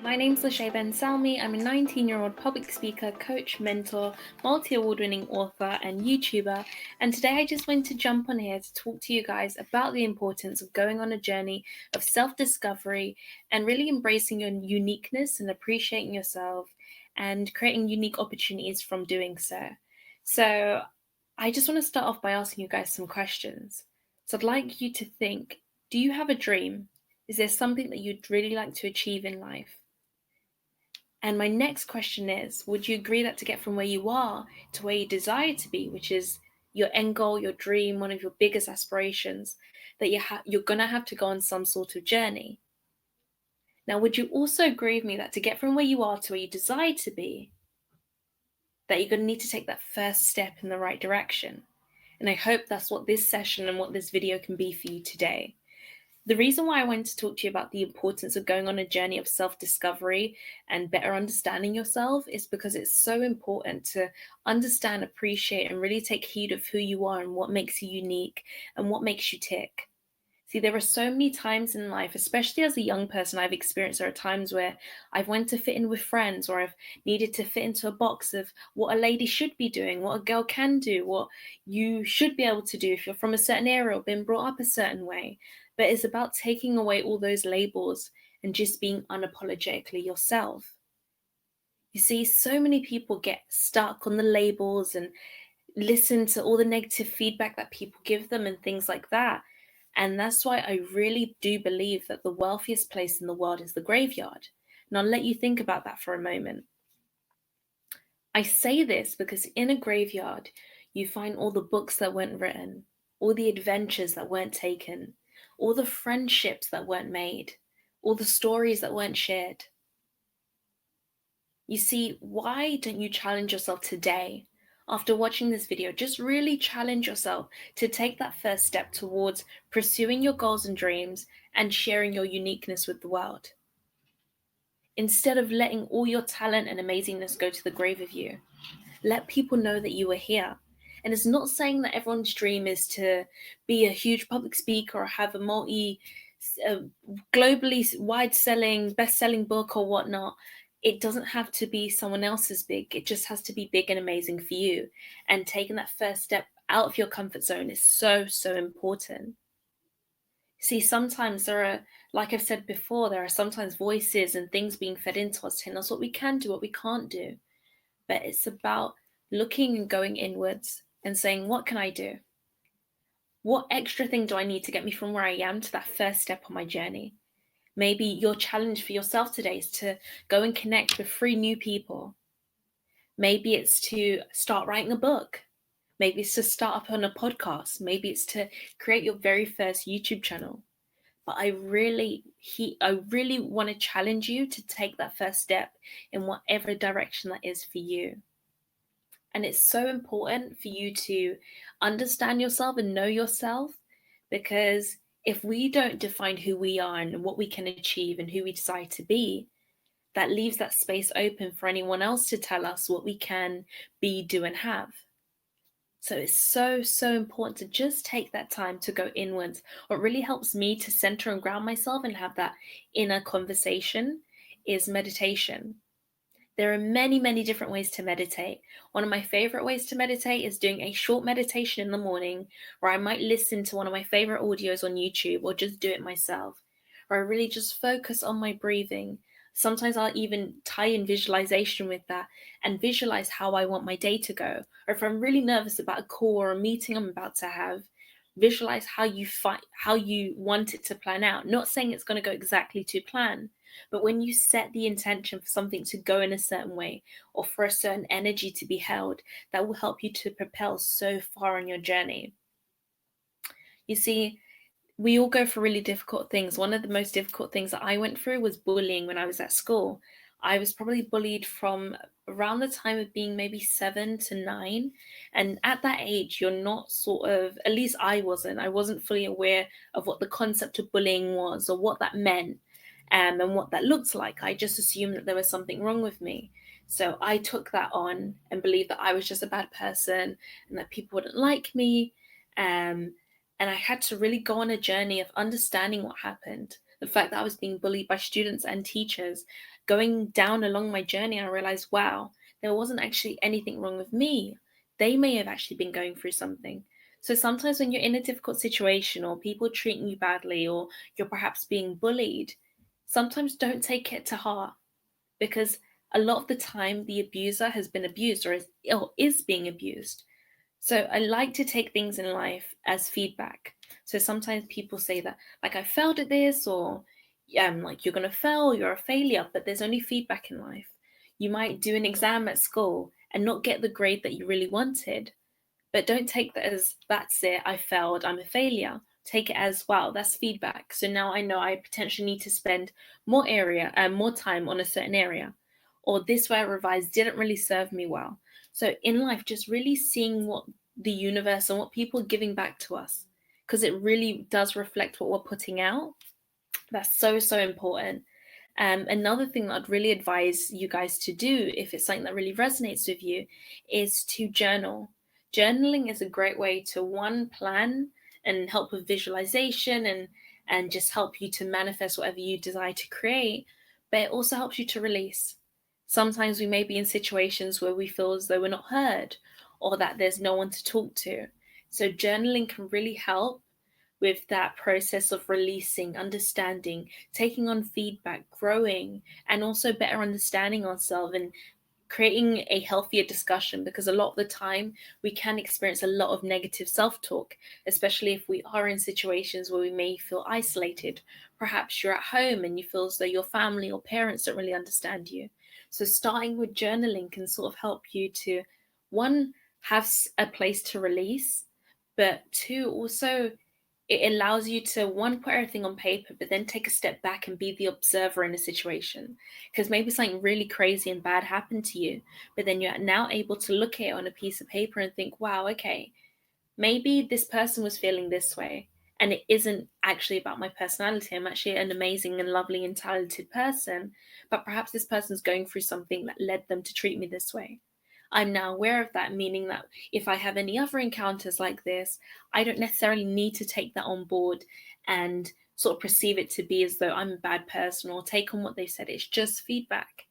My name's Lashai Salmi. I'm a 19-year-old public speaker, coach, mentor, multi-award winning author, and YouTuber. And today I just wanted to jump on here to talk to you guys about the importance of going on a journey of self-discovery and really embracing your uniqueness and appreciating yourself and creating unique opportunities from doing so. So I just want to start off by asking you guys some questions. So I'd like you to think, do you have a dream? Is there something that you'd really like to achieve in life? And my next question is, would you agree that to get from where you are to where you desire to be, which is your end goal, your dream, one of your biggest aspirations, that you're going to have to go on some sort of journey? Now, would you also agree with me that to get from where you are to where you desire to be, that you're going to need to take that first step in the right direction? And I hope that's what this session and what this video can be for you today. The reason why I wanted to talk to you about the importance of going on a journey of self-discovery and better understanding yourself is because it's so important to understand, appreciate, and really take heed of who you are and what makes you unique and what makes you tick. See, there are so many times in life, especially as a young person, I've experienced there are times where I've wanted to fit in with friends, or I've needed to fit into a box of what a lady should be doing, what a girl can do, what you should be able to do if you're from a certain area or been brought up a certain way. But it's about taking away all those labels and just being unapologetically yourself. You see, so many people get stuck on the labels and listen to all the negative feedback that people give them and things like that. And that's why I really do believe that the wealthiest place in the world is the graveyard. And I'll let you think about that for a moment. I say this because in a graveyard, you find all the books that weren't written, all the adventures that weren't taken, all the friendships that weren't made, all the stories that weren't shared. You see, why don't you challenge yourself today? After watching this video, just really challenge yourself to take that first step towards pursuing your goals and dreams and sharing your uniqueness with the world. Instead of letting all your talent and amazingness go to the grave of you, let people know that you are here. And it's not saying that everyone's dream is to be a huge public speaker or have a globally wide-selling, best-selling book or whatnot. It doesn't have to be someone else's big. It just has to be big and amazing for you. And taking that first step out of your comfort zone is so, so important. See, sometimes there are, like I've said before, there are sometimes voices and things being fed into us telling us what we can do, what we can't do. But it's about looking and going inwards and saying, what can I do? What extra thing do I need to get me from where I am to that first step on my journey? Maybe your challenge for yourself today is to go and connect with 3 new people. Maybe it's to start writing a book. Maybe it's to start up on a podcast. Maybe it's to create your very first YouTube channel. But I really want to challenge you to take that first step in whatever direction that is for you. And it's so important for you to understand yourself and know yourself, because if we don't define who we are and what we can achieve and who we decide to be, that leaves that space open for anyone else to tell us what we can be, do, and have. So it's so, so important to just take that time to go inwards. What really helps me to center and ground myself and have that inner conversation is meditation. There are many, many different ways to meditate. One of my favorite ways to meditate is doing a short meditation in the morning, where I might listen to one of my favorite audios on YouTube or just do it myself, where I really just focus on my breathing. Sometimes I'll even tie in visualization with that and visualize how I want my day to go. Or if I'm really nervous about a call or a meeting I'm about to have, visualize how you want it to plan out. Not saying it's going to go exactly to plan, but when you set the intention for something to go in a certain way or for a certain energy to be held, that will help you to propel so far on your journey. You see, we all go through really difficult things. One of the most difficult things that I went through was bullying when I was at school. I was probably bullied from around the time of being maybe 7 to 9. And at that age, you're not at least I wasn't fully aware of what the concept of bullying was or what that meant. And what that looked like. I just assumed that there was something wrong with me. So I took that on and believed that I was just a bad person and that people wouldn't like me. And I had to really go on a journey of understanding what happened. The fact that I was being bullied by students and teachers, going down along my journey, I realized, wow, there wasn't actually anything wrong with me. They may have actually been going through something. So sometimes when you're in a difficult situation or people treating you badly or you're perhaps being bullied, sometimes don't take it to heart, because a lot of the time the abuser has been abused or is being abused. So I like to take things in life as feedback. So sometimes people say that, like, I failed at this, or like, you're gonna fail, you're a failure, but there's only feedback in life. You might do an exam at school and not get the grade that you really wanted, but don't take that as that's it, I failed, I'm a failure. Take it as, wow, that's feedback. So now I know I potentially need to spend more time on a certain area. Or this way I revised didn't really serve me well. So in life, just really seeing what the universe and what people are giving back to us, because it really does reflect what we're putting out. That's so, so important. Another thing that I'd really advise you guys to do, if it's something that really resonates with you, is to journal. Journaling is a great way to, one, plan and help with visualization and just help you to manifest whatever you desire to create, but it also helps you to release. Sometimes we may be in situations where we feel as though we're not heard or that there's no one to talk to. So journaling can really help with that process of releasing, understanding, taking on feedback, growing, and also better understanding ourselves and creating a healthier discussion, because a lot of the time we can experience a lot of negative self-talk, especially if we are in situations where we may feel isolated. Perhaps you're at home and you feel as though your family or parents don't really understand you. So starting with journaling can sort of help you to, one, have a place to release, but two, also it allows you to, one, put everything on paper, but then take a step back and be the observer in a situation. Because maybe something really crazy and bad happened to you, but then you're now able to look at it on a piece of paper and think, wow, okay, maybe this person was feeling this way. And it isn't actually about my personality. I'm actually an amazing and lovely and talented person, but perhaps this person's going through something that led them to treat me this way. I'm now aware of that, meaning that if I have any other encounters like this, I don't necessarily need to take that on board and sort of perceive it to be as though I'm a bad person or take on what they've said. It's just feedback.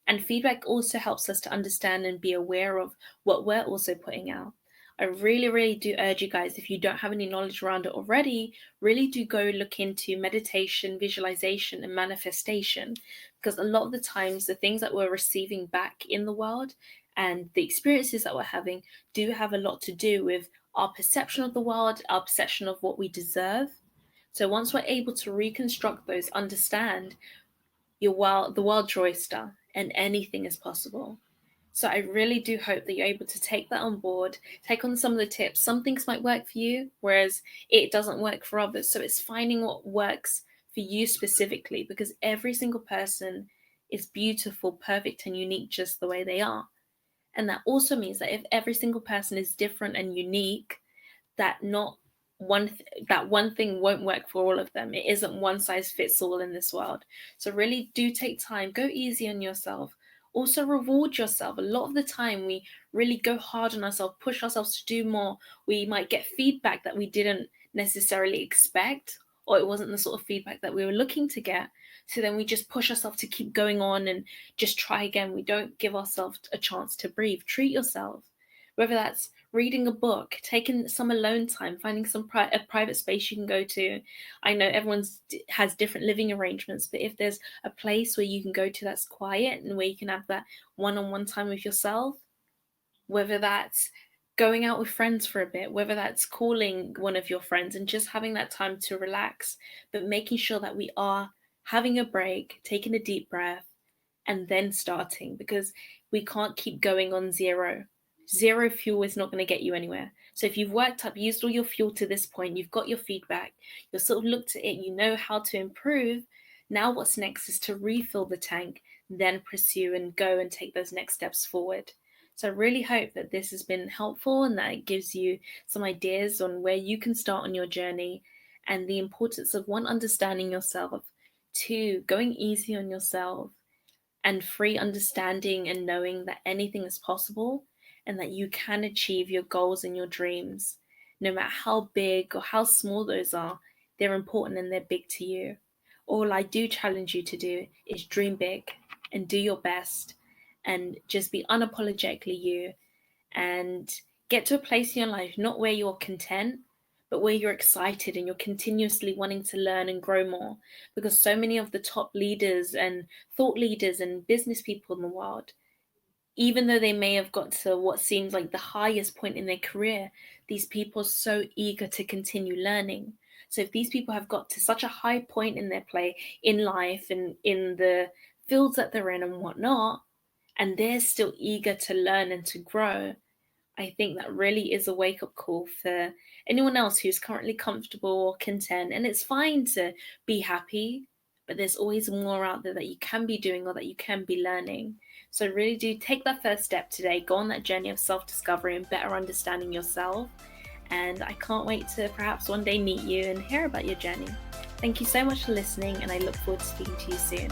And feedback also helps us to understand and be aware of what we're also putting out. I really, really do urge you guys, if you don't have any knowledge around it already, really do go look into meditation, visualization, and manifestation. Because a lot of the times, the things that we're receiving back in the world and the experiences that we're having do have a lot to do with our perception of the world, our perception of what we deserve. So once we're able to reconstruct those, understand the world's your oyster and anything is possible. So I really do hope that you're able to take that on board, take on some of the tips. Some things might work for you, whereas it doesn't work for others. So it's finding what works for you specifically, because every single person is beautiful, perfect, and unique just the way they are. And that also means that if every single person is different and unique, that not that one thing won't work for all of them. It isn't one size fits all in this world. So really do take time, go easy on yourself. Also reward yourself. A lot of the time we really go hard on ourselves, push ourselves to do more. We might get feedback that we didn't necessarily expect, or it wasn't the sort of feedback that we were looking to get. So then we just push ourselves to keep going on and just try again. We don't give ourselves a chance to breathe. Treat yourself, whether that's reading a book, taking some alone time, finding a private space you can go to. I know everyone's has different living arrangements, but if there's a place where you can go to that's quiet and where you can have that one-on-one time with yourself, whether that's going out with friends for a bit, whether that's calling one of your friends and just having that time to relax, but making sure that we are having a break, taking a deep breath, and then starting, because we can't keep going on zero. Zero fuel is not going to get you anywhere. So if you've worked up, used all your fuel to this point, you've got your feedback, you've sort of looked at it, you know how to improve. Now what's next is to refill the tank, then pursue and go and take those next steps forward. So I really hope that this has been helpful and that it gives you some ideas on where you can start on your journey, and the importance of, one, understanding yourself, two, going easy on yourself, and free, understanding and knowing that anything is possible and that you can achieve your goals and your dreams. No matter how big or how small those are, they're important and they're big to you. all I do challenge you to do is dream big and do your best and just be unapologetically you, and get to a place in your life not where you're content, but where you're excited and you're continuously wanting to learn and grow more. Because so many of the top leaders and thought leaders and business people in the world, even though they may have got to what seems like the highest point in their career, these people are so eager to continue learning. So if these people have got to such a high point in their play in life and in the fields that they're in and whatnot, and they're still eager to learn and to grow, I think that really is a wake up call for anyone else who's currently comfortable or content. And it's fine to be happy, but there's always more out there that you can be doing or that you can be learning. So, really do take that first step today. Go on that journey of self discovery and better understanding yourself. And I can't wait to perhaps one day meet you and hear about your journey. Thank you so much for listening, and I look forward to speaking to you soon.